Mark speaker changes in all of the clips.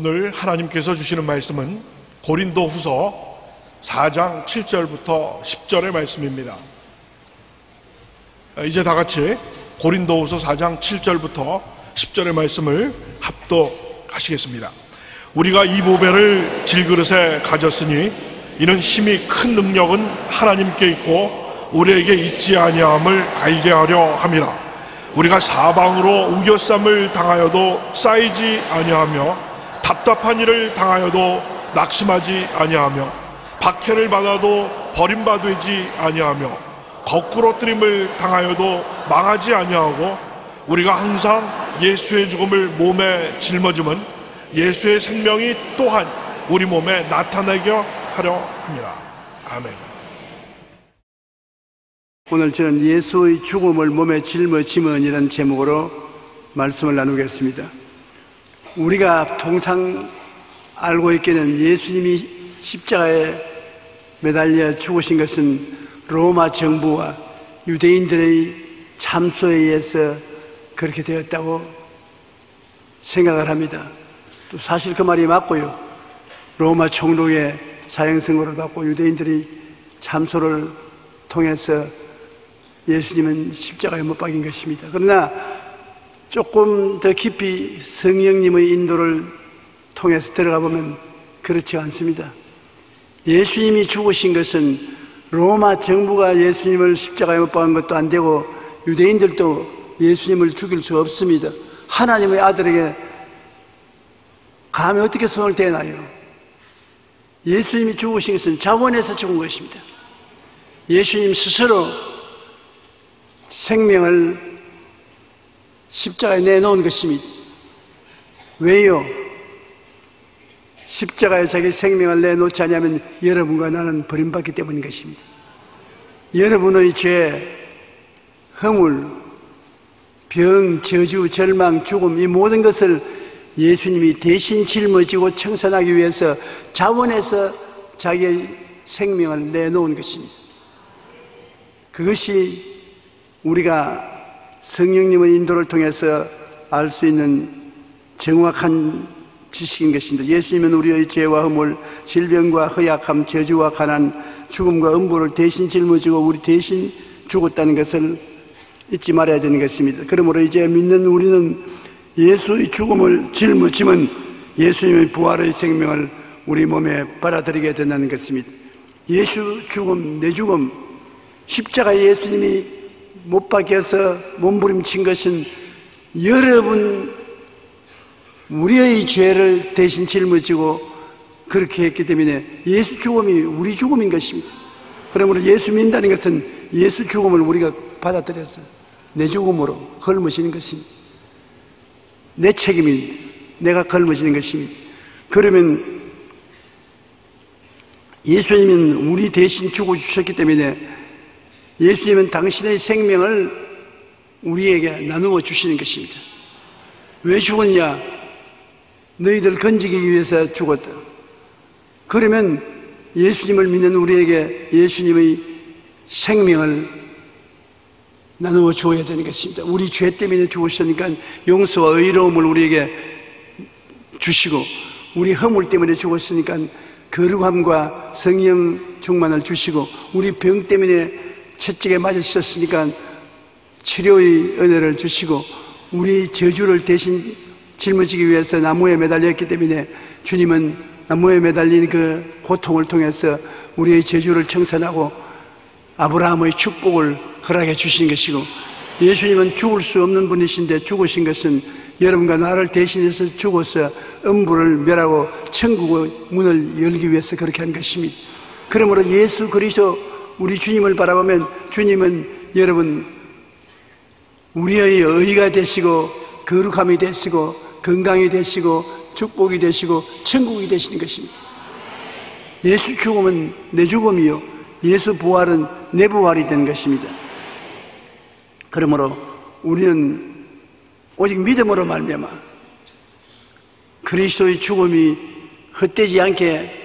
Speaker 1: 오늘 하나님께서 주시는 말씀은 고린도후서 4장 7절부터 10절의 말씀입니다. 이제 다 같이 고린도후서 4장 7절부터 10절의 말씀을 합독하시겠습니다. 우리가 이 보배를 질그릇에 가졌으니 이는 심히 큰 능력은 하나님께 있고 우리에게 있지 아니함을 알게 하려 함이라. 우리가 사방으로 우겨쌈을 당하여도 쌓이지 아니하며 답답한 일을 당하여도 낙심하지 아니하며 박해를 받아도 버림받지 아니하며 거꾸로 뜨림을 당하여도 망하지 아니하고 우리가 항상 예수의 죽음을 몸에 짊어짐은 예수의 생명이 또한 우리 몸에 나타나게 하려 합니다. 아멘.
Speaker 2: 오늘 저는 예수의 죽음을 몸에 짊어짐은이라는 제목으로 말씀을 나누겠습니다. 우리가 통상 알고 있기는 예수님이 십자가에 매달려 죽으신 것은 로마 정부와 유대인들의 참소에 의해서 그렇게 되었다고 생각을 합니다. 또 사실 그 말이 맞고요. 로마 총독의 사형선고를 받고 유대인들이 참소를 통해서 예수님은 십자가에 못 박인 것입니다. 그러나 조금 더 깊이 성령님의 인도를 통해서 들어가 보면 그렇지 않습니다. 예수님이 죽으신 것은 로마 정부가 예수님을 십자가에 못 박은 것도 안 되고 유대인들도 예수님을 죽일 수 없습니다. 하나님의 아들에게 감히 어떻게 손을 대나요? 예수님이 죽으신 것은 자원에서 죽은 것입니다. 예수님 스스로 생명을 십자가에 내놓은 것입니다. 왜요? 십자가에 자기 생명을 내놓지 않으면 여러분과 나는 버림받기 때문인 것입니다. 여러분의 죄, 허물, 병, 저주, 절망, 죽음 이 모든 것을 예수님이 대신 짊어지고 청산하기 위해서 자원해서 자기의 생명을 내놓은 것입니다. 그것이 우리가 성령님의 인도를 통해서 알 수 있는 정확한 지식인 것입니다. 예수님은 우리의 죄와 허물, 질병과 허약함, 저주와 가난, 죽음과 음부를 대신 짊어지고 우리 대신 죽었다는 것을 잊지 말아야 되는 것입니다. 그러므로 이제 믿는 우리는 예수의 죽음을 짊어지면 예수님의 부활의 생명을 우리 몸에 받아들이게 된다는 것입니다. 예수 죽음, 내 죽음, 십자가에 예수님이 못 박혀서 몸부림친 것은 여러분 우리의 죄를 대신 짊어지고 그렇게 했기 때문에 예수 죽음이 우리 죽음인 것입니다. 그러므로 예수 믿는다는 것은 예수 죽음을 우리가 받아들여서 내 죽음으로 걸머지는 것입니다. 내 책임입니다. 내가 걸머지는 것입니다. 그러면 예수님은 우리 대신 죽어주셨기 때문에 예수님은 당신의 생명을 우리에게 나누어 주시는 것입니다. 왜 죽었냐? 너희들 건지기 위해서 죽었다. 그러면 예수님을 믿는 우리에게 예수님의 생명을 나누어 주어야 되는 것입니다. 우리 죄 때문에 죽으셨으니까 용서와 의로움을 우리에게 주시고 우리 허물 때문에 죽었으니까 거룩함과 성령 충만을 주시고 우리 병 때문에 채찍에 맞으셨으니까 치료의 은혜를 주시고 우리 저주를 대신 짊어지기 위해서 나무에 매달렸기 때문에 주님은 나무에 매달린 그 고통을 통해서 우리의 저주를 청산하고 아브라함의 축복을 허락해 주신 것이고 예수님은 죽을 수 없는 분이신데 죽으신 것은 여러분과 나를 대신해서 죽어서 음부를 멸하고 천국의 문을 열기 위해서 그렇게 한 것입니다. 그러므로 예수 그리스도 우리 주님을 바라보면 주님은 여러분 우리의 의가 되시고 거룩함이 되시고 건강이 되시고 축복이 되시고 천국이 되시는 것입니다. 예수 죽음은 내 죽음이요 예수 부활은 내 부활이 되는 것입니다. 그러므로 우리는 오직 믿음으로 말미암아 그리스도의 죽음이 헛되지 않게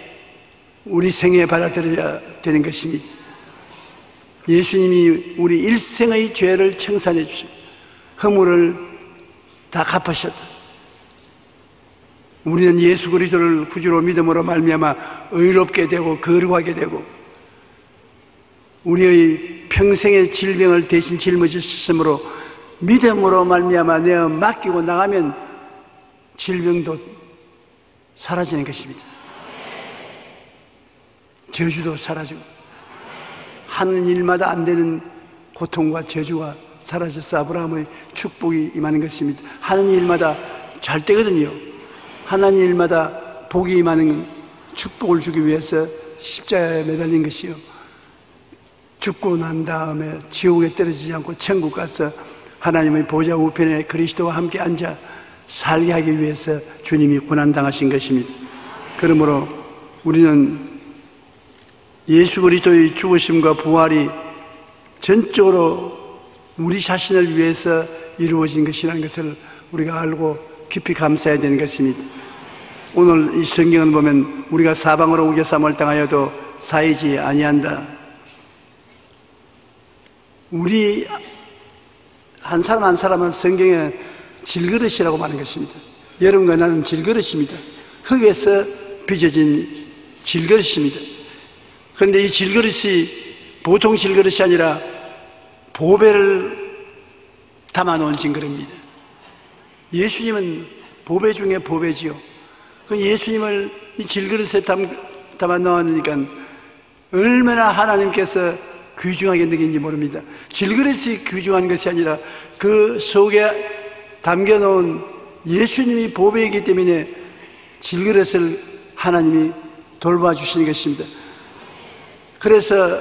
Speaker 2: 우리 생에 받아들여야 되는 것입니다. 예수님이 우리 일생의 죄를 청산해 주시고 허물을 다 갚으셨다. 우리는 예수 그리스도를 구주로 믿음으로 말미암아 의롭게 되고 거룩하게 되고 우리의 평생의 질병을 대신 짊어지셨으므로 믿음으로 말미암아 내어 맡기고 나가면 질병도 사라지는 것입니다. 저주도 사라지고 하는 일마다 안 되는 고통과 저주가 사라져서 아브라함의 축복이 임하는 것입니다. 하는 일마다 잘 되거든요. 하는 일마다 복이 임하는 축복을 주기 위해서 십자가에 매달린 것이요, 죽고 난 다음에 지옥에 떨어지지 않고 천국 가서 하나님의 보좌 우편에 그리스도와 함께 앉아 살게 하기 위해서 주님이 고난당하신 것입니다. 그러므로 우리는 예수 그리스도의 죽으심과 부활이 전적으로 우리 자신을 위해서 이루어진 것이라는 것을 우리가 알고 깊이 감사해야 되는 것입니다. 오늘 이 성경을 보면 우리가 사방으로 우겨쌈을 당하여도 사이지 아니한다. 우리 한 사람 한 사람은 성경에 질그릇이라고 말하는 것입니다. 여러분과 나는 질그릇입니다. 흙에서 빚어진 질그릇입니다. 그런데 이 질그릇이 보통 질그릇이 아니라 보배를 담아놓은 질그릇입니다. 예수님은 보배 중에 보배지요. 그 예수님을 이 질그릇에 담아 넣으니까 얼마나 하나님께서 귀중하게 느낀지 모릅니다. 질그릇이 귀중한 것이 아니라 그 속에 담겨놓은 예수님이 보배이기 때문에 질그릇을 하나님이 돌봐주시는 것입니다. 그래서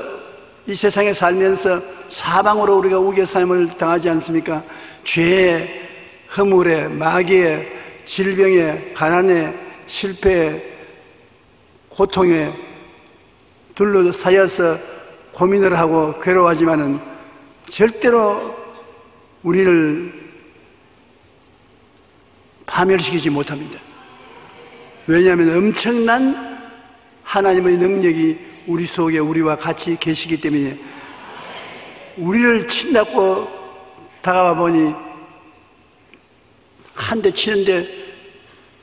Speaker 2: 이 세상에 살면서 사방으로 우리가 우겨쌈을 당하지 않습니까? 죄에, 허물에, 마귀에, 질병에, 가난에, 실패에, 고통에 둘러싸여서 고민을 하고 괴로워하지만은 절대로 우리를 파멸시키지 못합니다. 왜냐하면 엄청난 하나님의 능력이 우리 속에 우리와 같이 계시기 때문에 우리를 친다고 다가와 보니 한 대 치는데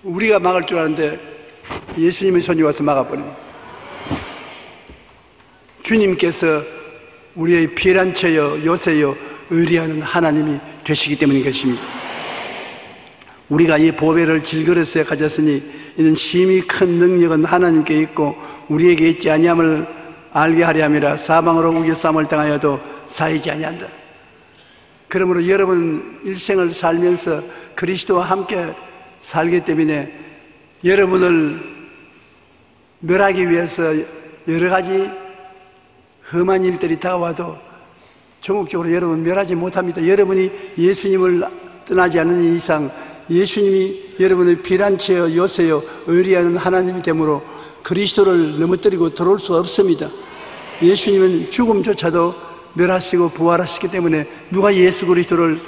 Speaker 2: 우리가 막을 줄 아는데 예수님의 손이 와서 막아버립니다. 주님께서 우리의 피난처여 요새여 의리하는 하나님이 되시기 때문인 것입니다. 우리가 이 보배를 질그릇에 가졌으니 이는 심히 큰 능력은 하나님께 있고 우리에게 있지 아니함을 알게 하려 함이라. 사방으로 우겨쌈을 당하여도 사이지 아니한다. 그러므로 여러분 일생을 살면서 그리스도와 함께 살기 때문에 여러분을 멸하기 위해서 여러 가지 험한 일들이 다가와도 전국적으로 여러분 멸하지 못합니다. 여러분이 예수님을 떠나지 않는 이상 예수님이 여러분의 피난처여 요새여 의리하는 하나님이 되므로 그리스도를 넘어뜨리고 들어올 수 없습니다. 예수님은 죽음조차도 멸하시고 부활하시기 때문에 누가 예수 그리스도를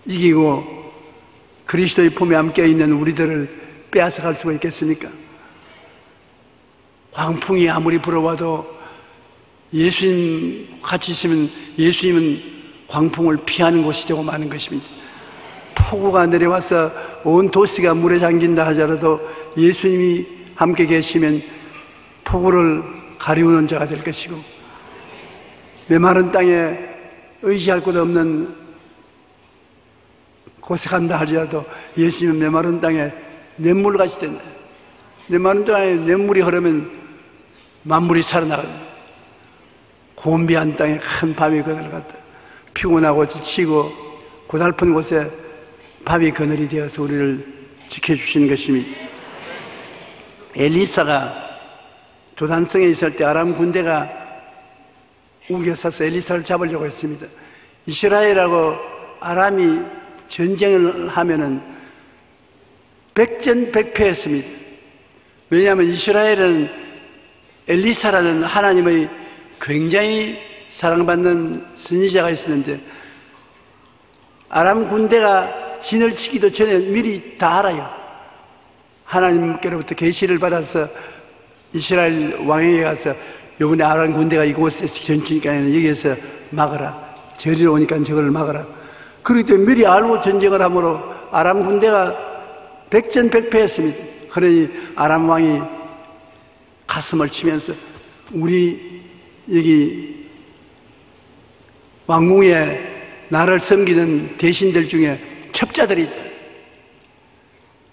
Speaker 2: 이기고 그리스도의 품에 함께 있는 우리들을 빼앗아갈 수가 있겠습니까? 광풍이 아무리 불어와도 예수님 같이 있으면 예수님은 광풍을 피하는 곳이 되고 마는 것입니다. 폭우가 내려와서 온 도시가 물에 잠긴다 하더라도 예수님이 함께 계시면 폭우를 가리우는 자가 될 것이고, 메마른 땅에 의지할 곳 없는 곳에 간다 하더라도 예수님은 메마른 땅에 냇물같이 된다. 메마른 땅에 냇물이 흐르면 만물이 살아나갑니다. 곤비한 땅에 큰 바위 그늘 같다. 피곤하고 지치고 고달픈 곳에 바위 그늘이 되어서 우리를 지켜주시는 것입니다. 엘리사가 도단성에 있을 때 아람 군대가 우겨서서 엘리사를 잡으려고 했습니다. 이스라엘하고 아람이 전쟁을 하면은 백전백패했습니다. 왜냐하면 이스라엘은 엘리사라는 하나님의 굉장히 사랑받는 선지자가 있었는데 아람 군대가 진을 치기도 전에 미리 다 알아요. 하나님께로부터 계시를 받아서 이스라엘 왕에게 가서 이번에 아람 군대가 이곳에서 전치니까 여기에서 막아라. 저리로 오니까 저걸 막아라. 그렇기 때문에 미리 알고 전쟁을 하므로 아람 군대가 백전백패했습니다. 그러니 아람 왕이 가슴을 치면서 우리 여기 왕궁에 나를 섬기는 대신들 중에 첩자들이 있다.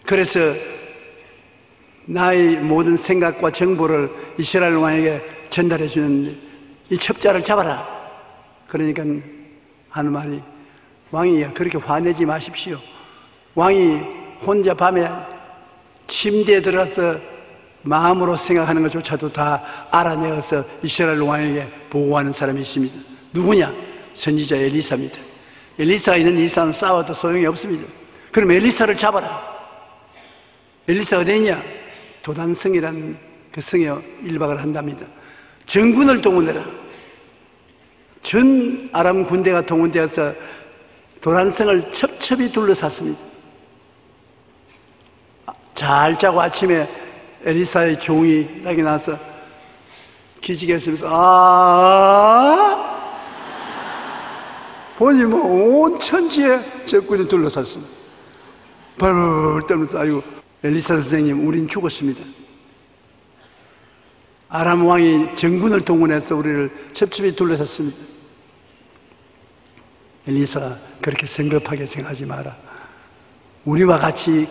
Speaker 2: 그래서 나의 모든 생각과 정보를 이스라엘 왕에게 전달해 주는데 이 첩자를 잡아라. 그러니까 하는 말이 왕이야 그렇게 화내지 마십시오. 왕이 혼자 밤에 침대에 들어가서 마음으로 생각하는 것조차도 다 알아내어서 이스라엘 왕에게 보고하는 사람이 있습니다. 누구냐? 선지자 엘리사입니다. 엘리사가 있는 이사는 싸워도 소용이 없습니다. 그럼 엘리사를 잡아라. 엘리사가 어디 있냐? 도단성이라는 그 성에 1박을 한답니다. 전군을 동원해라. 전 아람 군대가 동원되어서 도단성을 첩첩이 둘러쌌습니다. 잘 자고 아침에 엘리사의 종이 딱이 나서 기지개 쓰면서 보니 온 천지에 적군이 둘러쌌습니다. 벌벌 떨면서 아이고 엘리사 선생님 우린 죽었습니다. 아람 왕이 정군을 동원해서 우리를 첩첩이 둘러쌌습니다. 엘리사가 그렇게 성급하게 생각하지 마라. 우리와 같이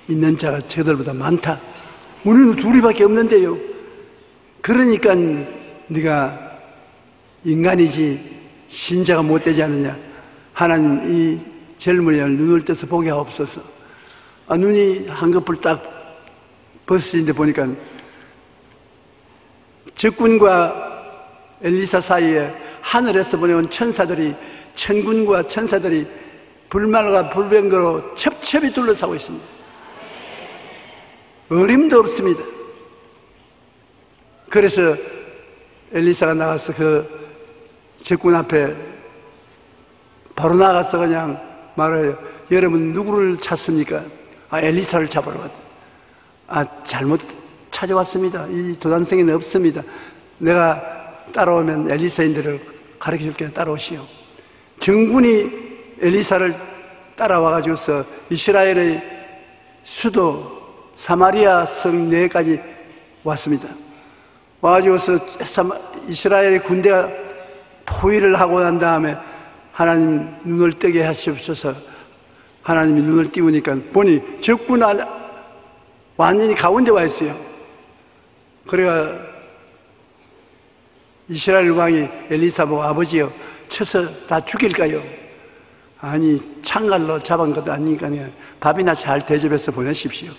Speaker 2: 있는 자가 저들보다 많다. 우리는 둘이밖에 없는데요. 그러니까 네가 인간이지 신자가 못 되지 않느냐. 하나님 이 젊은이를 눈을 떠서 보게 하옵소서. 눈이 한꺼풀 딱 벗어진데 보니까 적군과 엘리사 사이에 하늘에서 보내온 천사들이 천군과 천사들이 불말과 불병거로 첩첩이 둘러싸고 있습니다. 어림도 없습니다. 그래서 엘리사가 나가서 그 적군 앞에 바로 나가서 그냥 말해요. 여러분 누구를 찾습니까? 엘리사를 잡으러 왔다. 잘못 찾아왔습니다. 이 도단성에는 없습니다. 내가 따라오면 엘리사인들을 가르쳐 줄게. 따라오시오. 정군이 엘리사를 따라와가지고서 이스라엘의 수도 사마리아 성 내까지 왔습니다. 와가지고서 이스라엘의 군대가 포위를 하고 난 다음에 하나님 눈을 뜨게 하시옵소서. 하나님이 눈을 띄우니까 보니 적군 안에 완전히 가운데 와 있어요. 그래가 이스라엘 왕이 엘리사 보고 아버지여 쳐서 다 죽일까요? 아니 창갈로 잡은 것도 아니니까 밥이나 잘 대접해서 보내십시오.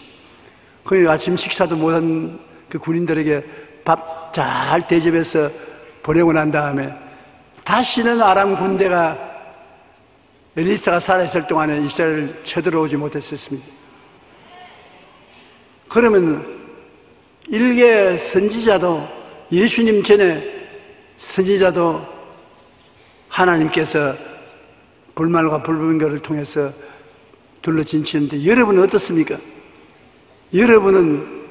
Speaker 2: 그 아침 식사도 못한 그 군인들에게 밥 잘 대접해서 보내고 난 다음에 다시는 아람 군대가 엘리사가 살아있을 동안에 이스라엘을 쳐들어오지 못했었습니다. 그러면 일개 선지자도 예수님 전에 선지자도 하나님께서 불말과 불병거를 통해서 둘러진치는데 여러분은 어떻습니까? 여러분은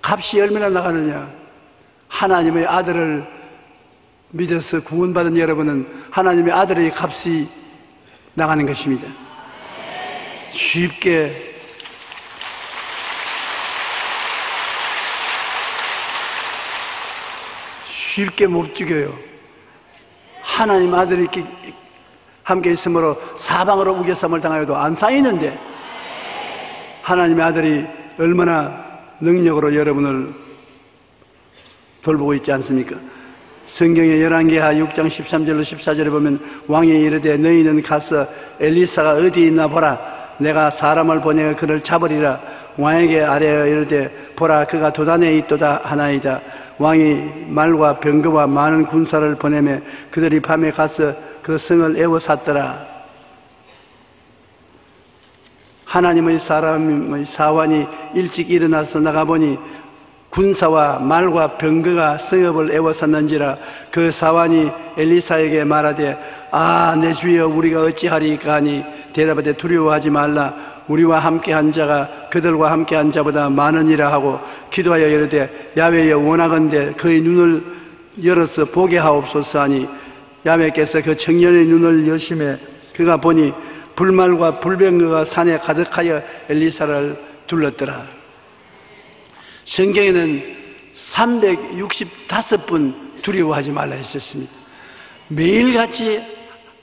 Speaker 2: 값이 얼마나 나가느냐? 하나님의 아들을 믿어서 구원받은 여러분은 하나님의 아들의 값이 나가는 것입니다. 쉽게 못 죽여요. 하나님 아들이 함께 있으므로 사방으로 우겨쌈을 당하여도 안 쌓이는데 하나님의 아들이 얼마나 능력으로 여러분을 돌보고 있지 않습니까? 성경의 열왕기하 6장 13절로 14절에 보면 왕이 이르되 너희는 가서 엘리사가 어디 있나 보라. 내가 사람을 보내어 그를 잡으리라. 왕에게 아뢰어 이르되 보라 그가 도단에 있도다 하나이다. 왕이 말과 병거와 많은 군사를 보내매 그들이 밤에 가서 그 성을 에워쌌더라. 하나님의 사람의 사환이 일찍 일어나서 나가보니 군사와 말과 병거가 성읍을 에워쌌는지라. 그 사환이 엘리사에게 말하되 내 주여 우리가 어찌하리까 하니 대답하되 두려워하지 말라. 우리와 함께한 자가 그들과 함께한 자보다 많으니라 하고 기도하여 이르되 야훼여 원하건대 그의 눈을 열어서 보게 하옵소서 하니 야훼께서 그 청년의 눈을 여심해 그가 보니 불말과 불병거가 산에 가득하여 엘리사를 둘렀더라. 성경에는 365번 두려워하지 말라 했었습니다. 매일같이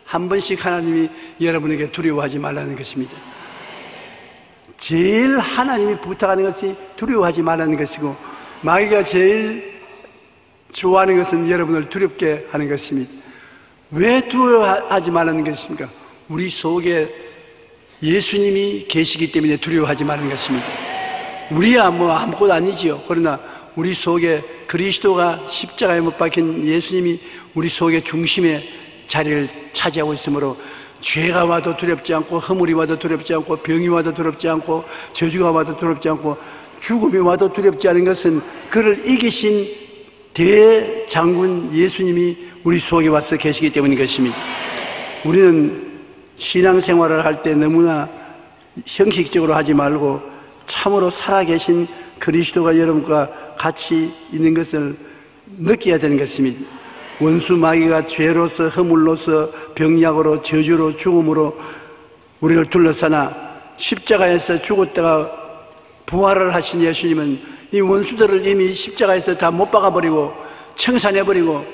Speaker 2: 한 번씩 하나님이 여러분에게 두려워하지 말라는 것입니다. 제일 하나님이 부탁하는 것이 두려워하지 말라는 것이고, 마귀가 제일 좋아하는 것은 여러분을 두렵게 하는 것입니다. 왜 두려워하지 말라는 것입니까? 우리 속에 예수님이 계시기 때문에 두려워하지 말라는 것입니다. 우리야 뭐 아무것도 아니지요. 그러나 우리 속에 그리스도가 십자가에 못 박힌 예수님이 우리 속의 중심에 자리를 차지하고 있으므로 죄가 와도 두렵지 않고, 허물이 와도 두렵지 않고, 병이 와도 두렵지 않고, 저주가 와도 두렵지 않고, 죽음이 와도 두렵지 않은 것은 그를 이기신 대장군 예수님이 우리 속에 와서 계시기 때문인 것입니다. 우리는 신앙생활을 할 때 너무나 형식적으로 하지 말고 참으로 살아계신 그리스도가 여러분과 같이 있는 것을 느껴야 되는 것입니다. 원수 마귀가 죄로서, 허물로서, 병약으로, 저주로, 죽음으로 우리를 둘러싸나 십자가에서 죽었다가 부활을 하신 예수님은 이 원수들을 이미 십자가에서 다 못 박아버리고 청산해버리고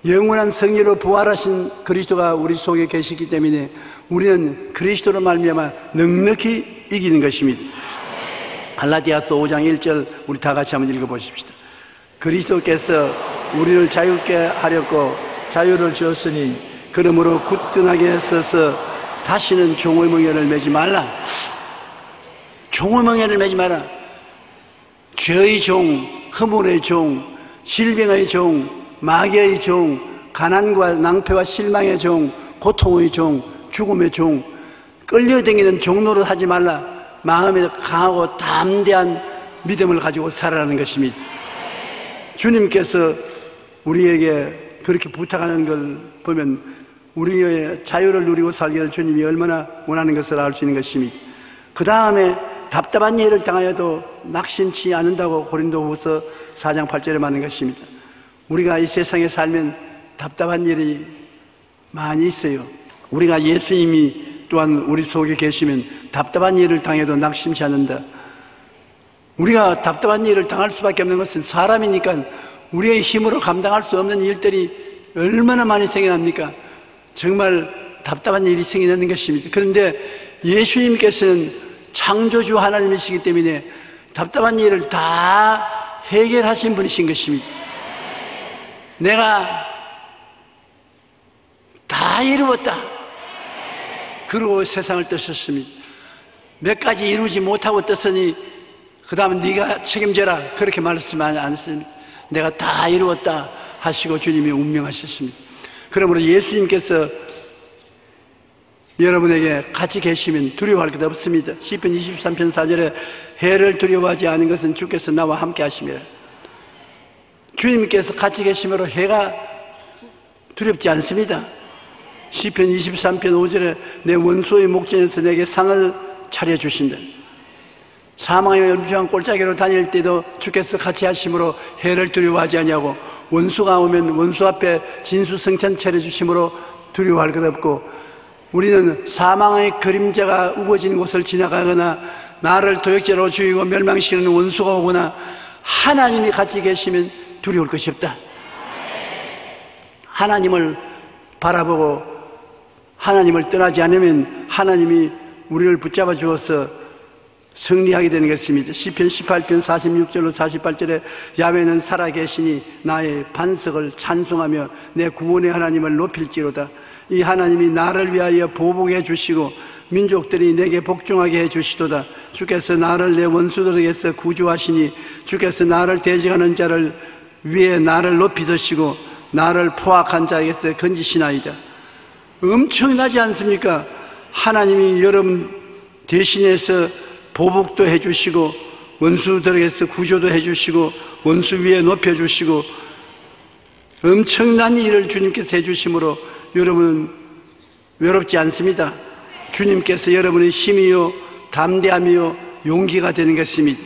Speaker 2: 영원한 승리로 부활하신 그리스도가 우리 속에 계시기 때문에 우리는 그리스도로 말미암아 넉넉히 이기는 것입니다. 갈라디아서 5장 1절 우리 다 같이 한번 읽어보십시다. 그리스도께서 우리를 자유케 하렸고 자유를 주었으니 그러므로 굳건하게 서서 다시는 종의 멍에를 매지 말라. 종의 멍에를 매지 마라. 죄의 종, 허물의 종, 질병의 종, 마귀의 종, 가난과 낭패와 실망의 종, 고통의 종, 죽음의 종, 끌려다니는 종노릇 하지 말라. 마음에 강하고 담대한 믿음을 가지고 살아라는 것입니다. 주님께서 우리에게 그렇게 부탁하는 걸 보면 우리의 자유를 누리고 살기를 주님이 얼마나 원하는 것을 알 수 있는 것입니다. 그 다음에 답답한 일을 당하여도 낙심치 않는다고 고린도후서 4장 8절에 말하는 것입니다. 우리가 이 세상에 살면 답답한 일이 많이 있어요. 우리가 예수님이 또한 우리 속에 계시면 답답한 일을 당해도 낙심치 않는다. 우리가 답답한 일을 당할 수밖에 없는 것은 사람이니까 우리의 힘으로 감당할 수 없는 일들이 얼마나 많이 생겨납니까? 정말 답답한 일이 생기는 것입니다. 그런데 예수님께서는 창조주 하나님이시기 때문에 답답한 일을 다 해결하신 분이신 것입니다. 내가 다 이루었다. 그러고 세상을 뜨셨습니다. 몇 가지 이루지 못하고 떴으니 그 다음에 네가 책임져라 그렇게 말씀하지 않습니다. 내가 다 이루었다 하시고 주님이 운명하셨습니다. 그러므로 예수님께서 여러분에게 같이 계시면 두려워할 것 없습니다. 시편 23편 4절에 해를 두려워하지 않은 것은 주께서 나와 함께 하시며, 주님께서 같이 계심으로 해가 두렵지 않습니다. 시편 23편 5절에 내 원수의 목전에서 내게 상을 차려주신다. 사망의 음주한 골짜기로 다닐 때도 주께서 같이 하심으로 해를 두려워하지 아니하고, 원수가 오면 원수 앞에 진수성찬 차려주심으로 두려워할 것 없고, 우리는 사망의 그림자가 우거진 곳을 지나가거나 나를 도역죄로 죽이고 멸망시키는 원수가 오거나 하나님이 같이 계시면 두려울 것이 없다. 하나님을 바라보고 하나님을 떠나지 않으면 하나님이 우리를 붙잡아 주어서 승리하게 되는 것입니다. 시편 18편 46절로 48절에 야훼는 살아계시니 나의 반석을 찬송하며 내 구원의 하나님을 높일지로다. 이 하나님이 나를 위하여 보복해 주시고 민족들이 내게 복종하게 해 주시도다. 주께서 나를 내 원수들에게서 구주하시니 주께서 나를 대적하는 자를 위에 나를 높이 드시고 나를 포악한 자에게서 건지시나이다. 엄청나지 않습니까? 하나님이 여러분 대신해서 보복도 해주시고 원수들에게서 구조도 해주시고 원수 위에 높여주시고 엄청난 일을 주님께서 해주심으로 여러분은 외롭지 않습니다. 주님께서 여러분의 힘이요 담대함이요 용기가 되는 것입니다.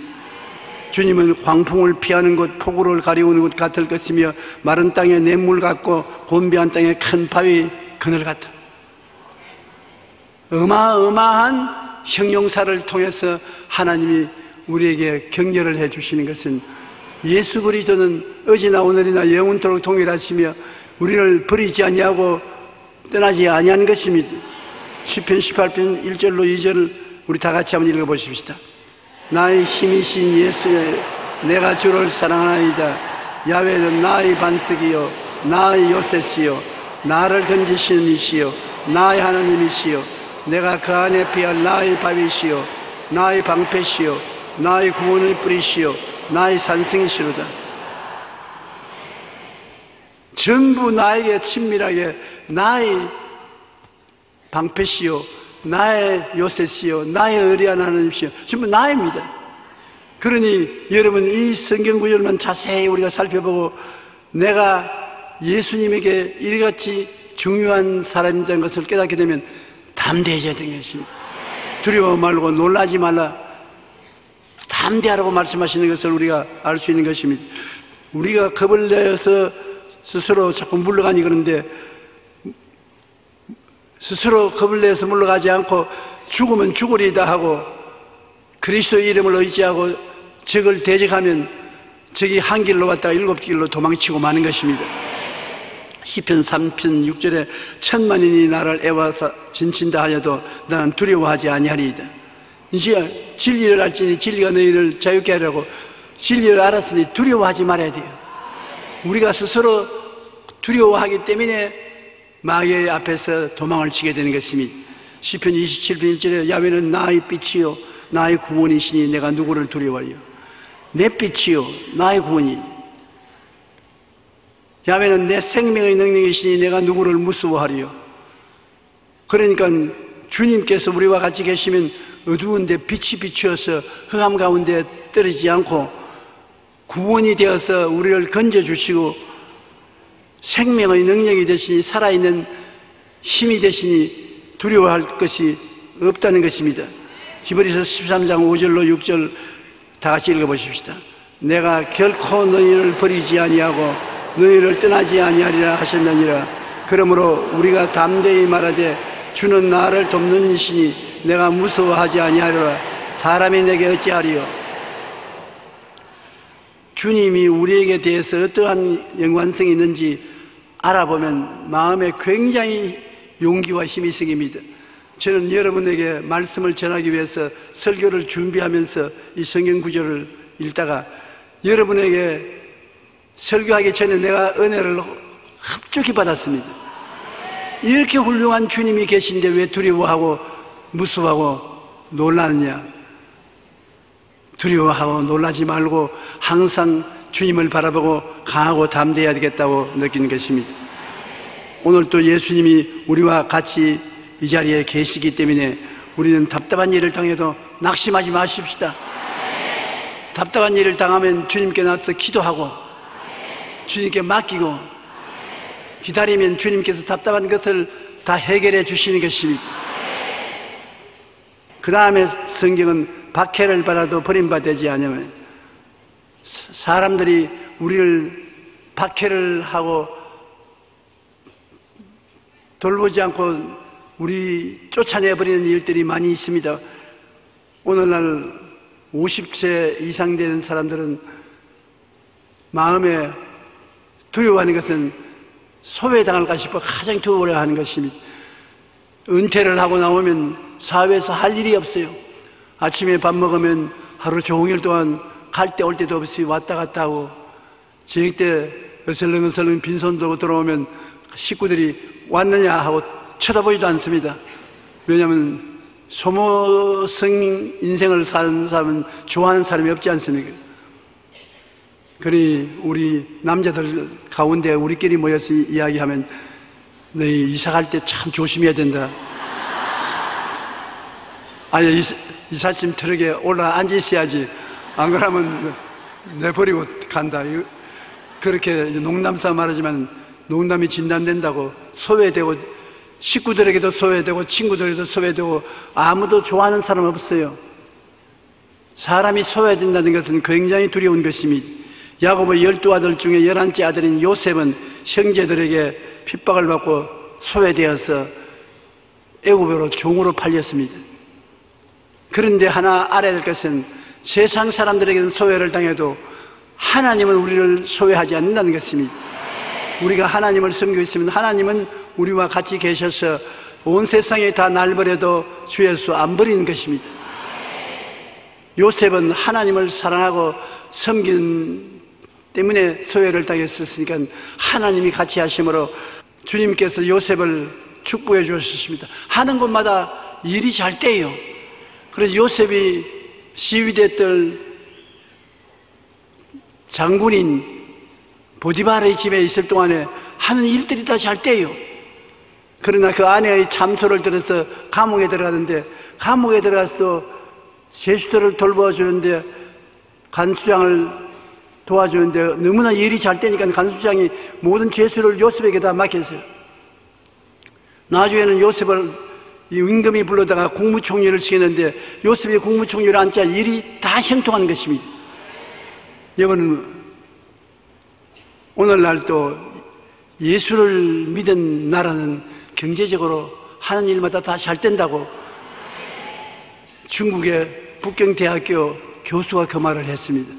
Speaker 2: 주님은 광풍을 피하는 곳, 폭우를 가리우는 곳 같을 것이며 마른 땅에 냇물 같고 곤비한 땅에 큰 바위 그늘 같다. 어마어마한 형용사를 통해서 하나님이 우리에게 격려를 해 주시는 것은 예수 그리스도는 어제나 오늘이나 영원토록 동일하시며 우리를 버리지 아니하고 떠나지 아니한 것입니다. 시편 18편 1절로 2절을 우리 다 같이 한번 읽어보십시다. 나의 힘이신 예수여 내가 주를 사랑하나이다. 야훼는 나의 반석이요 나의 요새시요 나를 건지시는 이시요 나의 하나님이시요 내가 그 안에 피할 나의 밥이시요 나의 방패시요 나의 구원의 뿌리시요 나의 산성이시로다. 전부 나에게 친밀하게 나의 방패시요 나의 요새시요 나의 의리한 하나님이시요 전부 나입니다. 그러니 여러분 이 성경 구절만 자세히 우리가 살펴보고 내가 예수님에게 이같이 중요한 사람이라는 것을 깨닫게 되면 담대해져야 되는 것입니다. 두려워 말고 놀라지 말라. 담대하라고 말씀하시는 것을 우리가 알 수 있는 것입니다. 우리가 겁을 내어서 스스로 자꾸 물러가니 그런데 스스로 겁을 내서 물러가지 않고 죽으면 죽으리다 하고 그리스도의 이름을 의지하고 적을 대적하면 적이 한 길로 왔다가 7길로 도망치고 마는 것입니다. 시편 3편 6절에 천만인이 나를 애워서 진친다 하여도 나는 두려워하지 아니하리이다. 이제 진리를 알지니 진리가 너희를 자유케 하려고 진리를 알았으니 두려워하지 말아야 돼요. 우리가 스스로 두려워하기 때문에 마귀의 앞에서 도망을 치게 되는 것입니다. 시편 27편 1절에 야훼는 나의 빛이요 나의 구원이시니 내가 누구를 두려워하리요. 내 빛이요 나의 구원이 야훼는 내 생명의 능력이시니 내가 누구를 무서워하리요. 그러니까 주님께서 우리와 같이 계시면 어두운데 빛이 비추어서 흑암 가운데 떨어지지 않고 구원이 되어서 우리를 건져주시고 생명의 능력이 되시니 살아있는 힘이 되시니 두려워할 것이 없다는 것입니다. 히브리서 13장 5절로 6절 다 같이 읽어보십시다. 내가 결코 너희를 버리지 아니하고 너희를 떠나지 아니하리라 하셨느니라. 그러므로 우리가 담대히 말하되 주는 나를 돕는 이시니 내가 무서워하지 아니하리라. 사람이 내게 어찌하리요. 주님이 우리에게 대해서 어떠한 연관성이 있는지 알아보면 마음에 굉장히 용기와 힘이 생깁니다. 저는 여러분에게 말씀을 전하기 위해서 설교를 준비하면서 이 성경 구절을 읽다가 여러분에게 설교하기 전에 내가 은혜를 흡족히 받았습니다. 이렇게 훌륭한 주님이 계신데 왜 두려워하고 무서워하고 놀라느냐. 두려워하고 놀라지 말고 항상 주님을 바라보고 강하고 담대해야 되겠다고 느끼는 것입니다. 오늘 또 예수님이 우리와 같이 이 자리에 계시기 때문에 우리는 답답한 일을 당해도 낙심하지 마십시다. 답답한 일을 당하면 주님께 나서 기도하고 주님께 맡기고 기다리면 주님께서 답답한 것을 다 해결해 주시는 것입니다. 그 다음에 성경은 박해를 받아도 버림받지 않으면 사람들이 우리를 박해를 하고 돌보지 않고 우리 쫓아내버리는 일들이 많이 있습니다. 오늘날 50세 이상 되는 사람들은 마음에 두려워하는 것은 소외당할까 싶어 가장 두려워하는 것입니다. 은퇴를 하고 나오면 사회에서 할 일이 없어요. 아침에 밥 먹으면 하루 종일 동안 갈 때 올 때도 없이 왔다 갔다 하고 저녁 때 어슬렁어슬렁 빈손 들고 들어오면 식구들이 왔느냐 하고 쳐다보지도 않습니다. 왜냐하면 소모성 인생을 사는 사람은 좋아하는 사람이 없지 않습니까? 그러니 우리 남자들 가운데 우리끼리 모여서 이야기하면 너희 이사 갈 때 참 조심해야 된다. 아니 이삿짐 트럭에 올라 앉아 있어야지. 안 그러면 내버리고 간다. 그렇게 농담삼아 말하지만 농담이 진단된다고 소외되고 식구들에게도 소외되고 친구들에게도 소외되고 아무도 좋아하는 사람 없어요. 사람이 소외된다는 것은 굉장히 두려운 것입니다. 야곱의 12아들 중에 11째 아들인 요셉은 형제들에게 핍박을 받고 소외되어서 애굽으로 종으로 팔렸습니다. 그런데 하나 알아야 될 것은 세상 사람들에게는 소외를 당해도 하나님은 우리를 소외하지 않는다는 것입니다. 우리가 하나님을 섬기고 있으면 하나님은 우리와 같이 계셔서 온 세상에 다 날 버려도 주 예수 안 버리는 것입니다. 요셉은 하나님을 사랑하고 섬기는 때문에 소외를 당했었으니까 하나님이 같이 하심으로 주님께서 요셉을 축복해 주셨습니다. 하는 곳마다 일이 잘 돼요. 그래서 요셉이 시위대들 장군인 보디바르의 집에 있을 동안에 하는 일들이 다 잘 돼요. 그러나 그 아내의 참소를 들어서 감옥에 들어가는데, 감옥에 들어가서도 제수들을 돌봐주는데, 간수장을 도와주는데 너무나 일이 잘 되니까 간수장이 모든 제수를 요셉에게 다 맡겼어요. 나중에는 요셉을 이 임금이 불러다가 국무총리를 시켰는데 요셉이 국무총리를 앉자 일이 다 형통하는 것입니다. 여러분, 오늘날 또 예수를 믿은 나라는 경제적으로 하는 일마다 다 잘 된다고 중국의 북경대학교 교수가 그 말을 했습니다.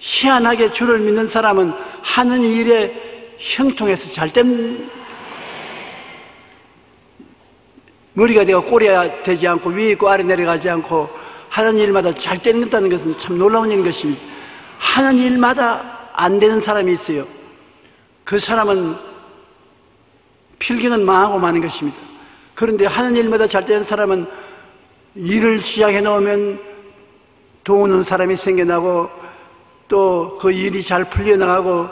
Speaker 2: 희한하게 주를 믿는 사람은 하는 일에 형통해서 잘된, 머리가 되고 꼬리가 되지 않고 위에 있고 아래 내려가지 않고 하는 일마다 잘 되는다는 것은 참 놀라운 일인 것입니다. 하는 일마다 안 되는 사람이 있어요. 그 사람은 필경은 망하고 마는 것입니다. 그런데 하는 일마다 잘 되는 사람은 일을 시작해 놓으면 도우는 사람이 생겨나고 또 그 일이 잘 풀려나가고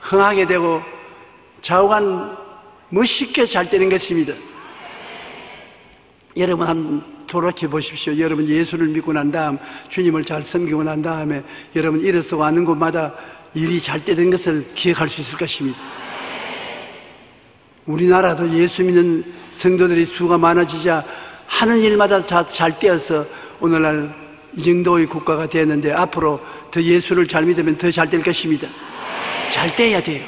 Speaker 2: 흥하게 되고 좌우간 멋있게 잘 되는 것입니다. 여러분 한번 돌아켜 보십시오. 여러분 예수를 믿고 난 다음 주님을 잘 섬기고 난 다음에 여러분 일어서 가는 곳마다 일이 잘 되는 것을 기억할 수 있을 것입니다. 우리나라도 예수 믿는 성도들이 수가 많아지자 하는 일마다 잘 되어서 오늘날 이 정도의 국가가 되었는데 앞으로 더 예수를 잘 믿으면 더 잘 될 것입니다. 잘 돼야 돼요.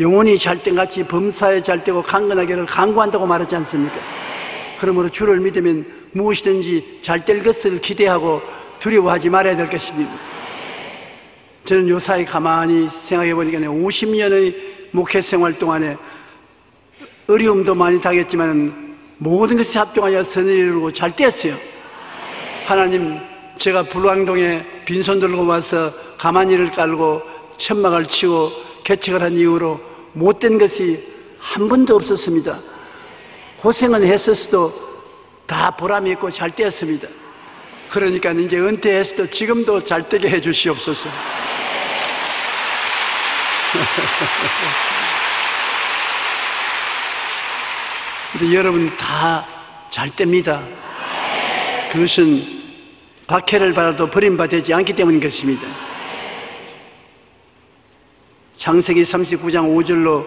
Speaker 2: 영혼이 잘된 같이 범사에 잘 되고 강건하기를 간구한다고 말하지 않습니까? 그러므로 주를 믿으면 무엇이든지 잘 될 것을 기대하고 두려워하지 말아야 될 것입니다. 저는 요사이 가만히 생각해 보니까 50년의 목회 생활 동안에 어려움도 많이 당했지만 모든 것이 합동하여 선을 이루고 잘 되었어요. 하나님, 제가 불광동에 빈손 들고 와서 가마니를 깔고 천막을 치고 개척을 한 이후로 못된 것이 한 번도 없었습니다. 고생은 했었어도 다 보람이 있고 잘 되었습니다. 그러니까 이제 은퇴했어도 지금도 잘 되게 해 주시옵소서. 근데 여러분 다 잘 됩니다. 그것은 박해를 받아도 버림받지 않기 때문인 것입니다. 창세기 39장 5절로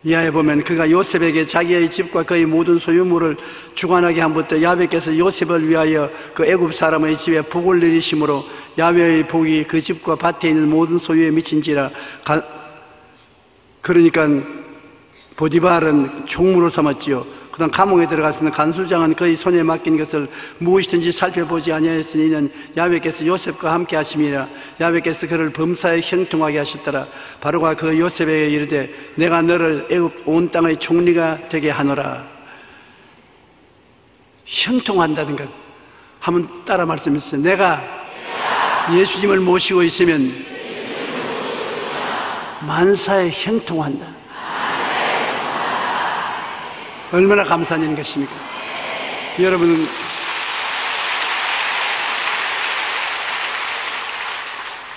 Speaker 2: 이하에 보면 그가 요셉에게 자기의 집과 그의 모든 소유물을 주관하게 함부터 야훼께서 요셉을 위하여 그 애굽 사람의 집에 복을 내리심으로 야훼의 복이 그 집과 밭에 있는 모든 소유에 미친지라. 그러니까 보디발은 총무로 삼았지요. 그다음 감옥에 들어갔으나 간수장은 그의 손에 맡긴 것을 무엇이든지 살펴보지 아니하였으니 이는 야훼께서 요셉과 함께 하심이라. 야훼께서 그를 범사에 형통하게 하셨더라. 바로가 그 요셉에게 이르되 내가 너를 애굽 온 땅의 총리가 되게 하노라. 형통한다는 것 한번 따라 말씀해주세요. 내가 예수님을 모시고 있으면 만사에 형통한다. 얼마나 감사한 일인 것입니까? 여러분,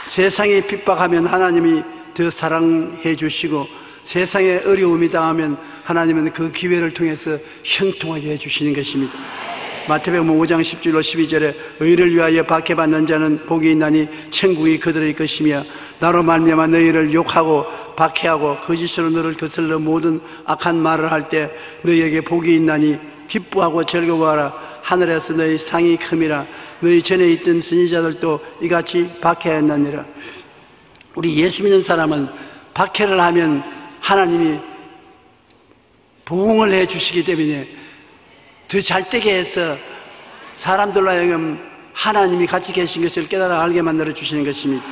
Speaker 2: 세상이 핍박하면 하나님이 더 사랑해 주시고 세상에 어려움이 당하면 하나님은 그 기회를 통해서 형통하게 해주시는 것입니다. 마태복음 5장 10절로 12절에 의를 위하여 박해받는 자는 복이 있나니 천국이 그들의 것이며 나로 말미암아 너희를 욕하고 박해하고 거짓으로 너를 거슬러 모든 악한 말을 할 때 너희에게 복이 있나니 기뻐하고 즐거워하라. 하늘에서 너희 상이 큼이라. 너희 전에 있던 선지자들도 이같이 박해하였느니라. 우리 예수 믿는 사람은 박해를 하면 하나님이 보응을 해 주시기 때문에 더 잘되게 해서 사람들로 하여금 하나님이 같이 계신 것을 깨달아 알게 만들어 주시는 것입니다.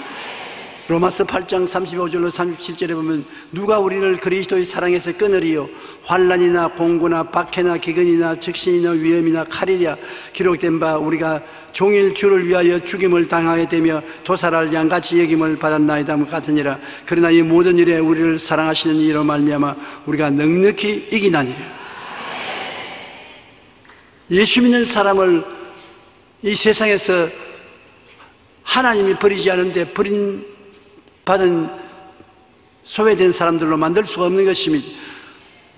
Speaker 2: 로마서 8장 35절로 37절에 보면 누가 우리를 그리스도의 사랑에서 끊으리요? 환난이나 공고나 박해나 기근이나 적신이나 위험이나 칼이랴. 기록된 바 우리가 종일 주를 위하여 죽임을 당하게 되며 도살할 양같이 여김을 받았나이다 같으니라. 그러나 이 모든 일에 우리를 사랑하시는 이로 말미암아 우리가 넉넉히 이기나니라. 예수 믿는 사람을 이 세상에서 하나님이 버리지 않은데 받은 소외된 사람들로 만들 수가 없는 것입니다.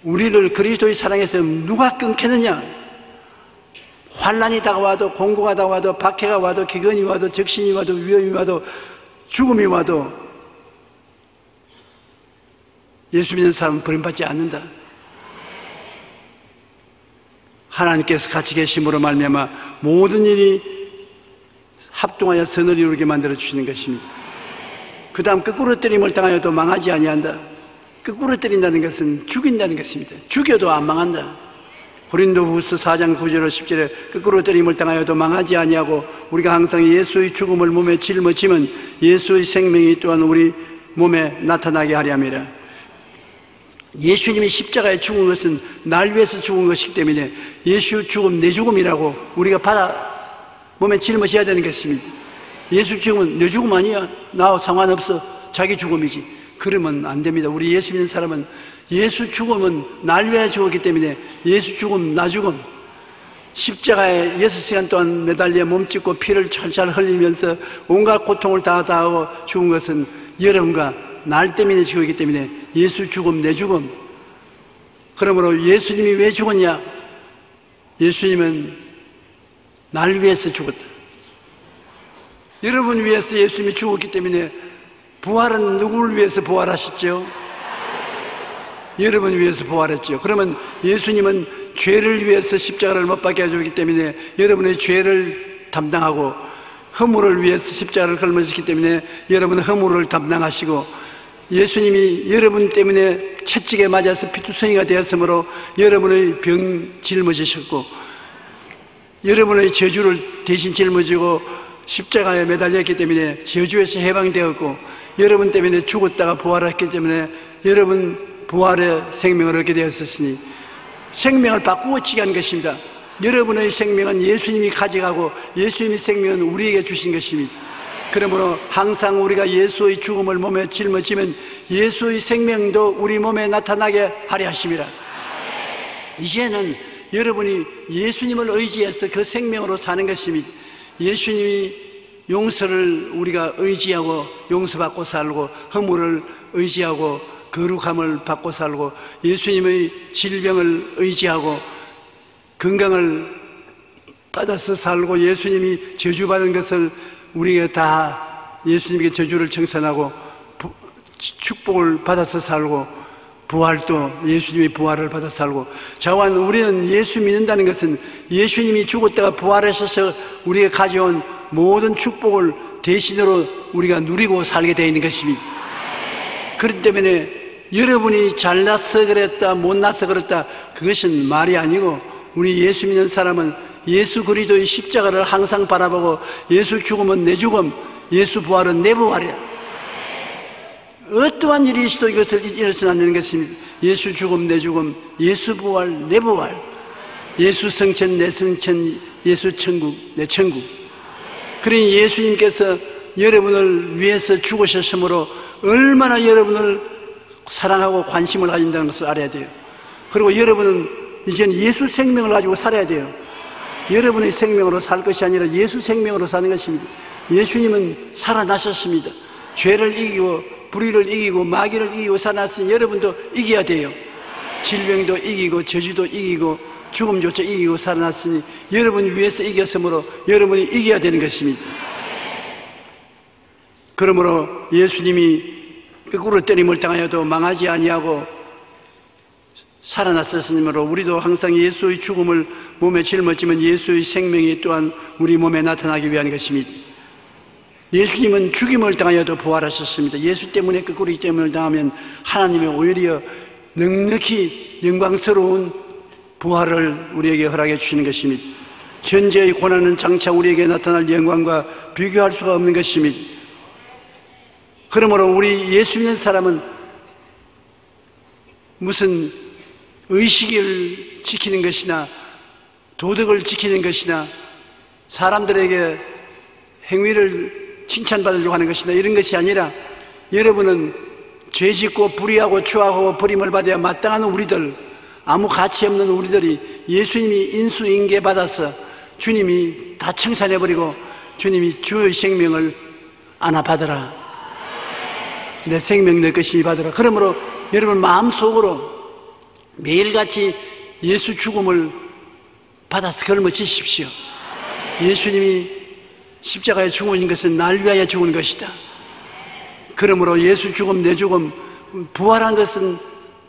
Speaker 2: 우리를 그리스도의 사랑에서 누가 끊겠느냐? 환난이 다가와도 공고가 다가와도 박해가 와도 기근이 와도 적신이 와도 위험이 와도 죽음이 와도 예수 믿는 사람은 버림받지 않는다. 하나님께서 같이 계심으로 말미암아 모든 일이 합동하여 선을 이루게 만들어 주시는 것입니다. 그 다음 거꾸로 때림을 당하여도 망하지 아니한다. 거꾸로 때린다는 것은 죽인다는 것입니다. 죽여도 안 망한다. 고린도후서 4장 9절 10절에 거꾸로 때림을 당하여도 망하지 아니하고 우리가 항상 예수의 죽음을 몸에 짊어지면 예수의 생명이 또한 우리 몸에 나타나게 하려 함이라. 예수님이 십자가에 죽은 것은 날 위해서 죽은 것이기 때문에 예수 죽음 내 죽음이라고 우리가 몸에 짊어져야 되는 것입니다. 예수 죽음은 내 죽음 아니야. 나와 상관없어. 자기 죽음이지. 그러면 안 됩니다. 우리 예수 믿는 사람은 예수 죽음은 날 위해 죽었기 때문에 예수 죽음 나 죽음, 십자가에 6시간 동안 매달려 몸짓고 피를 철철 흘리면서 온갖 고통을 다 하고 죽은 것은 여러분과 날 때문에 죽었기 때문에 예수 죽음 내 죽음. 그러므로 예수님이 왜 죽었냐? 예수님은 날 위해서 죽었다. 여러분 위해서 예수님이 죽었기 때문에 부활은 누구를 위해서 부활하셨죠? 여러분 위해서 부활했죠. 그러면 예수님은 죄를 위해서 십자가를 못 박게 해주기 때문에 여러분의 죄를 담당하고 허물을 위해서 십자가를 걸으셨기 때문에 여러분은 허물을 담당하시고 예수님이 여러분 때문에 채찍에 맞아서 피투성이가 되었으므로 여러분의 병 짊어지셨고 여러분의 저주를 대신 짊어지고 십자가에 매달렸기 때문에 저주에서 해방되었고 여러분 때문에 죽었다가 부활했기 때문에 여러분 부활의 생명을 얻게 되었으니 생명을 바꾸어치게 한 것입니다. 여러분의 생명은 예수님이 가져가고 예수님의 생명은 우리에게 주신 것입니다. 그러므로 항상 우리가 예수의 죽음을 몸에 짊어지면 예수의 생명도 우리 몸에 나타나게 하려 하심이라. 이제는 여러분이 예수님을 의지해서 그 생명으로 사는 것입니다. 예수님이 용서를 우리가 의지하고 용서받고 살고 허물을 의지하고 거룩함을 받고 살고 예수님의 질병을 의지하고 건강을 받아서 살고 예수님이 저주받은 것을 우리가 다 예수님께 저주를 청산하고 축복을 받아서 살고 부활도 예수님이 부활을 받아 살고 자완 우리는 예수 믿는다는 것은 예수님이 죽었다가 부활하셔서 우리가 가져온 모든 축복을 대신으로 우리가 누리고 살게 되어 있는 것입니다. 그렇기 때문에 여러분이 잘나서 그랬다 못나서 그랬다 그것은 말이 아니고 우리 예수 믿는 사람은 예수 그리스도의 십자가를 항상 바라보고 예수 죽음은 내 죽음, 예수 부활은 내 부활이야. 어떠한 일이 있어도 이것을 잃어서는 안 되는 것입니다. 예수 죽음 내 죽음, 예수 부활 내 부활, 예수 성천 내 성천, 예수 천국 내 천국. 그러니 예수님께서 여러분을 위해서 죽으셨으므로 얼마나 여러분을 사랑하고 관심을 가진다는 것을 알아야 돼요. 그리고 여러분은 이제는 예수 생명을 가지고 살아야 돼요. 여러분의 생명으로 살 것이 아니라 예수 생명으로 사는 것입니다. 예수님은 살아나셨습니다. 죄를 이기고 불의를 이기고 마귀를 이기고 살아났으니 여러분도 이겨야 돼요. 질병도 이기고 저주도 이기고 죽음조차 이기고 살아났으니 여러분을 위해서 이겼으므로 여러분이 이겨야 되는 것입니다. 그러므로 예수님이 거꾸로 때림을 당하여도 망하지 아니하고 살아났었으므로 우리도 항상 예수의 죽음을 몸에 짊어지면 예수의 생명이 또한 우리 몸에 나타나기 위한 것입니다. 예수님은 죽임을 당하여도 부활하셨습니다. 예수 때문에 거꾸로 때문을 당하면 하나님의 오히려 넉넉히 영광스러운 부활을 우리에게 허락해 주시는 것입니다. 현재의 고난은 장차 우리에게 나타날 영광과 비교할 수가 없는 것입니다. 그러므로 우리 예수 믿는 사람은 무슨 의식을 지키는 것이나 도덕을 지키는 것이나 사람들에게 행위를 칭찬받으려고 하는 것이나 이런 것이 아니라 여러분은 죄짓고 불의하고 추악하고 버림을 받아야 마땅한 우리들, 아무 가치 없는 우리들이 예수님이 인수인계받아서 주님이 다 청산해버리고 주님이 주의 생명을 안아 받으라. 내 생명 내 것이니 받으라. 그러므로 여러분 마음속으로 매일같이 예수 죽음을 받아서 걸머지십시오. 예수님이 십자가에 죽으신 것은 날 위하여 죽은 것이다. 그러므로 예수 죽음 내 죽음 부활한 것은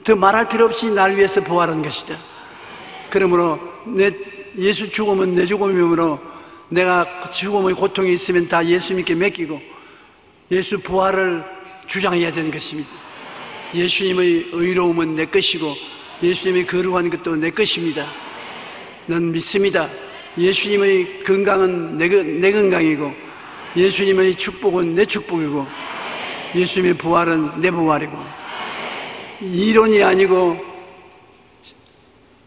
Speaker 2: 더 말할 필요 없이 날 위해서 부활한 것이다. 그러므로 예수 죽음은 내 죽음이므로 내가 죽음의 고통이 있으면 다 예수님께 맡기고 예수 부활을 주장해야 되는 것입니다. 예수님의 의로움은 내 것이고 예수님의 거룩한 것도 내 것입니다. 난 믿습니다. 예수님의 건강은 내 건강이고 예수님의 축복은 내 축복이고 예수님의 부활은 내 부활이고 이론이 아니고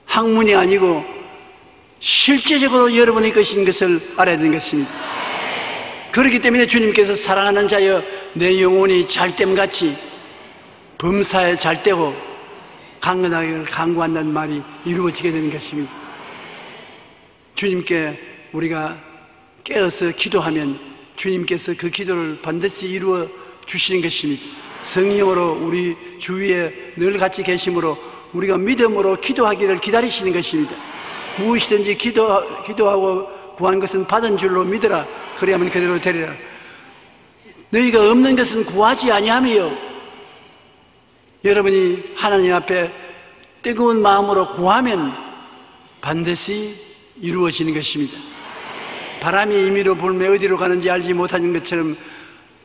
Speaker 2: 학문이 아니고 실제적으로 여러분의 것인 것을 알아야 되는 것입니다. 그렇기 때문에 주님께서 사랑하는 자여 내 영혼이 잘됨같이 범사에 잘되고 강건하기를 간구한다는 말이 이루어지게 되는 것입니다. 주님께 우리가 깨어서 기도하면 주님께서 그 기도를 반드시 이루어 주시는 것입니다. 성령으로 우리 주위에 늘 같이 계심으로 우리가 믿음으로 기도하기를 기다리시는 것입니다. 무엇이든지 기도하고 구한 것은 받은 줄로 믿으라. 그래야만 그대로 되리라. 너희가 없는 것은 구하지 아니하며 여러분이 하나님 앞에 뜨거운 마음으로 구하면 반드시 이루어지는 것입니다. 바람이 임의로 불며 어디로 가는지 알지 못하는 것처럼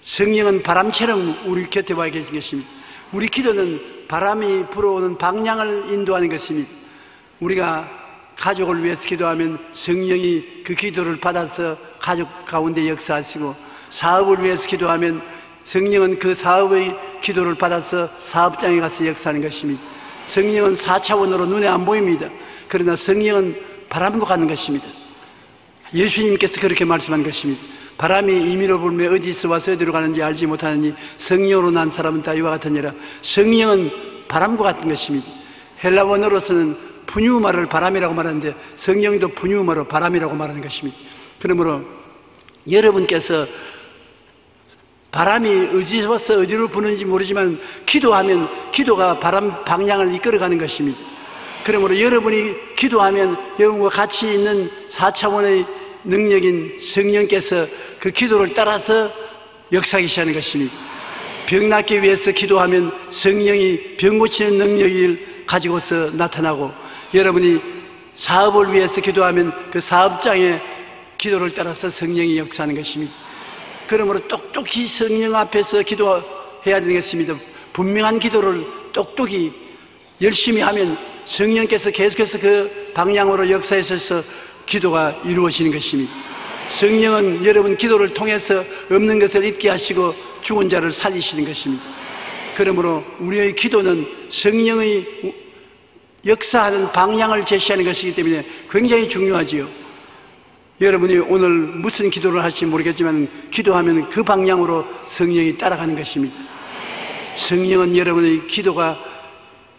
Speaker 2: 성령은 바람처럼 우리 곁에 와 계신 것입니다. 우리 기도는 바람이 불어오는 방향을 인도하는 것입니다. 우리가 가족을 위해서 기도하면 성령이 그 기도를 받아서 가족 가운데 역사하시고, 사업을 위해서 기도하면 성령은 그 사업의 기도를 받아서 사업장에 가서 역사하는 것입니다. 성령은 4차원으로 눈에 안 보입니다. 그러나 성령은 바람과 같은 것입니다. 예수님께서 그렇게 말씀한 것입니다. 바람이 임의로 불며 어디서 와서 어디로 가는지 알지 못하느니 성령으로 난 사람은 다 이와 같으니라. 성령은 바람과 같은 것입니다. 헬라어로서는 푸뉴마를 바람이라고 말하는데 성령도 푸뉴마로 바람이라고 말하는 것입니다. 그러므로 여러분께서 바람이 어디서 어디로 부는지 모르지만 기도하면 기도가 바람 방향을 이끌어가는 것입니다. 그러므로 여러분이 기도하면 여러분과 같이 있는 4차원의 능력인 성령께서 그 기도를 따라서 역사하시는 것입니다. 병 낫기 위해서 기도하면 성령이 병 고치는 능력을 가지고서 나타나고, 여러분이 사업을 위해서 기도하면 그 사업장의 기도를 따라서 성령이 역사하는 것입니다. 그러므로 똑똑히 성령 앞에서 기도해야 되는 것입니다. 분명한 기도를 똑똑히 열심히 하면 성령께서 계속해서 그 방향으로 역사하셔서 기도가 이루어지는 것입니다. 성령은 여러분 기도를 통해서 없는 것을 있게 하시고 죽은 자를 살리시는 것입니다. 그러므로 우리의 기도는 성령의 역사하는 방향을 제시하는 것이기 때문에 굉장히 중요하지요. 여러분이 오늘 무슨 기도를 하실지 모르겠지만 기도하면 그 방향으로 성령이 따라가는 것입니다. 성령은 여러분의 기도가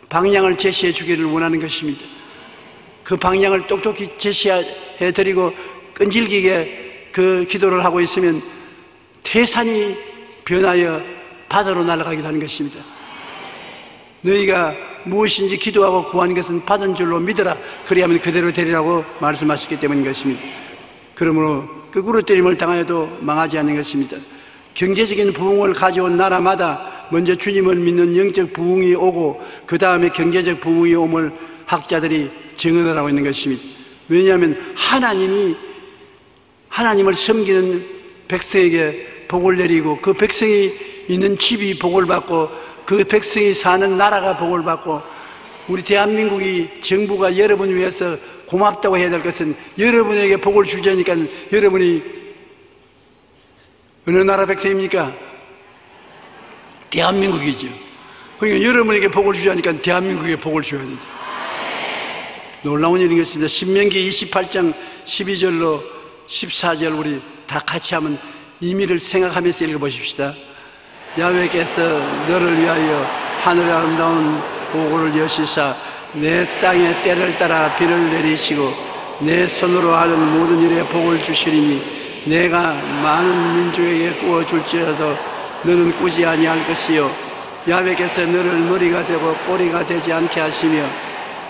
Speaker 2: 방향을 제시해 주기를 원하는 것입니다. 그 방향을 똑똑히 제시해 드리고 끈질기게 그 기도를 하고 있으면 태산이 변하여 바다로 날아가기도 하는 것입니다. 너희가 무엇인지 기도하고 구한 것은 받은 줄로 믿어라. 그리하면 그대로 되리라고 말씀하셨기 때문인 것입니다. 그러므로 거꾸로 때림을 당하여도 망하지 않는 것입니다. 경제적인 부흥을 가져온 나라마다 먼저 주님을 믿는 영적 부흥이 오고 그 다음에 경제적 부흥이 오물 학자들이 증언을 하고 있는 것입니다. 왜냐하면 하나님을 섬기는 백성에게 복을 내리고 그 백성이 있는 집이 복을 받고 그 백성이 사는 나라가 복을 받고 우리 대한민국이 정부가 여러분 위해서 고맙다고 해야 될 것은 여러분에게 복을 주자니까 여러분이 어느 나라 백성입니까? 대한민국이죠. 그러니까 여러분에게 복을 주자니까 대한민국에 복을 줘야 된다. 놀라운 일이겠습니다. 신명기 28장 12절로 14절 우리 다 같이 한번 의미를 생각하면서 읽어보십시다. 야훼께서 너를 위하여 하늘의 아름다운 보고를 여시사 내 땅에 때를 따라 비를 내리시고 내 손으로 하는 모든 일에 복을 주시리니 내가 많은 민족에게 구워줄지라도 너는 꾸지 아니할 것이요 야훼께서 너를 머리가 되고 꼬리가 되지 않게 하시며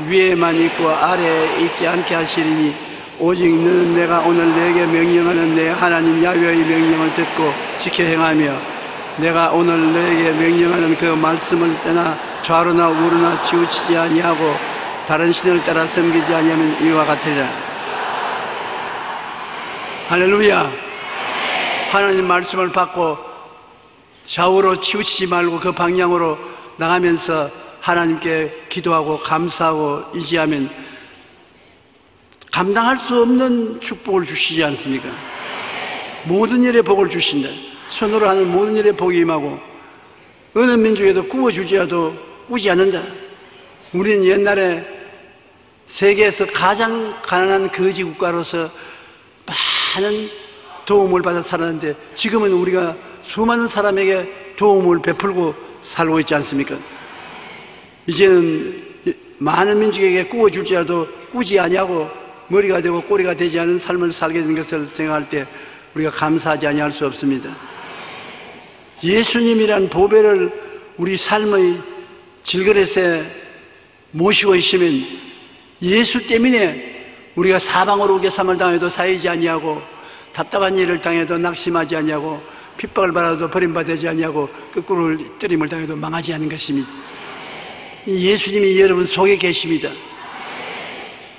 Speaker 2: 위에만 있고 아래에 있지 않게 하시리니 오직 너는 내가 오늘 내게 명령하는 내 하나님 야훼의 명령을 듣고 지켜 행하며 내가 오늘 너에게 명령하는 그 말씀을 떠나 좌로나 우로나 치우치지 아니하고 다른 신을 따라 섬기지 아니하면 이와 같으리라. 할렐루야. 하나님 말씀을 받고 좌우로 치우치지 말고 그 방향으로 나가면서 하나님께 기도하고 감사하고 의지하면 감당할 수 없는 축복을 주시지 않습니까? 모든 일에 복을 주신다. 손으로 하는 모든 일에 복이 임하고 어느 민족에도 구워주지라도 꾸지 않는다. 우리는 옛날에 세계에서 가장 가난한 거지 국가로서 많은 도움을 받아 살았는데 지금은 우리가 수많은 사람에게 도움을 베풀고 살고 있지 않습니까? 이제는 많은 민족에게 구워줄지라도 꾸지 아니하고 머리가 되고 꼬리가 되지 않은 삶을 살게 된 것을 생각할 때 우리가 감사하지 아니할 수 없습니다. 예수님이란 보배를 우리 삶의 질그릇에 모시고 있으면 예수 때문에 우리가 사방으로 우겨삼을 당해도 사이지 아니하고 답답한 일을 당해도 낙심하지 아니하고 핍박을 받아도 버림받지 아니하고 거꾸로 뜨림을 당해도 망하지 않는 것입니다. 예수님이 여러분 속에 계십니다.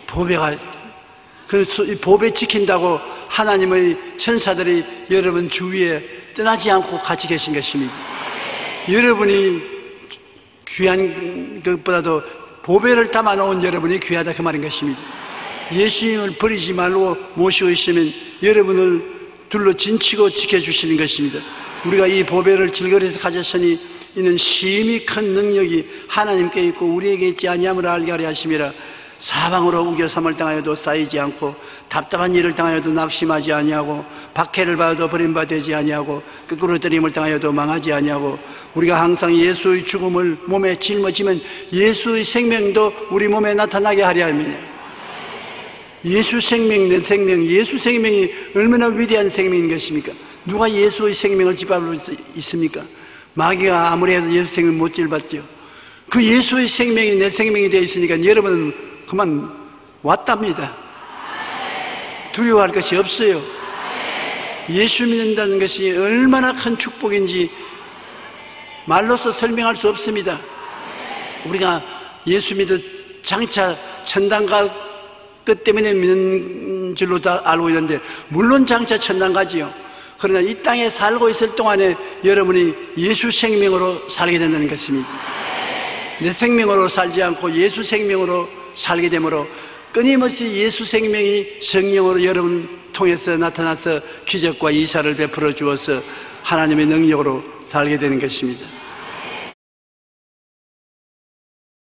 Speaker 2: 보배가 그 보배 지킨다고 하나님의 천사들이 여러분 주위에 떠나지 않고 같이 계신 것입니다. 여러분이 귀한 것보다도 보배를 담아놓은 여러분이 귀하다 그 말인 것입니다. 예수님을 버리지 말고 모시고 있으면 여러분을 둘러 진치고 지켜주시는 것입니다. 우리가 이 보배를 질거리에서 가졌으니 이는 심히 큰 능력이 하나님께 있고 우리에게 있지 아니함을 알게 하려 하심이라. 사방으로 우겨삼을 당하여도 쌓이지 않고 답답한 일을 당하여도 낙심하지 아니하고 박해를 받아도 버림받지 아니하고 거꾸로 때림을 당하여도 망하지 아니하고 우리가 항상 예수의 죽음을 몸에 짊어지면 예수의 생명도 우리 몸에 나타나게 하려 합니다. 예수 생명, 내 생명, 예수 생명이 얼마나 위대한 생명인 것입니까? 누가 예수의 생명을 짓밟을 수 있습니까? 마귀가 아무리 해도 예수 생명 못 짓밟았죠. 그 예수의 생명이 내 생명이 되어 있으니까 여러분은 그만 왔답니다. 두려워할 것이 없어요. 예수 믿는다는 것이 얼마나 큰 축복인지 말로서 설명할 수 없습니다. 우리가 예수 믿어 장차 천당 갈 것 때문에 믿는 줄로 다 알고 있는데 물론 장차 천당 가지요. 그러나 이 땅에 살고 있을 동안에 여러분이 예수 생명으로 살게 된다는 것입니다. 내 생명으로 살지 않고 예수 생명으로 살게 되므로 끊임없이 예수 생명이 성령으로 여러분 통해서 나타나서 기적과 이사를 베풀어 주어서 하나님의 능력으로 살게 되는 것입니다.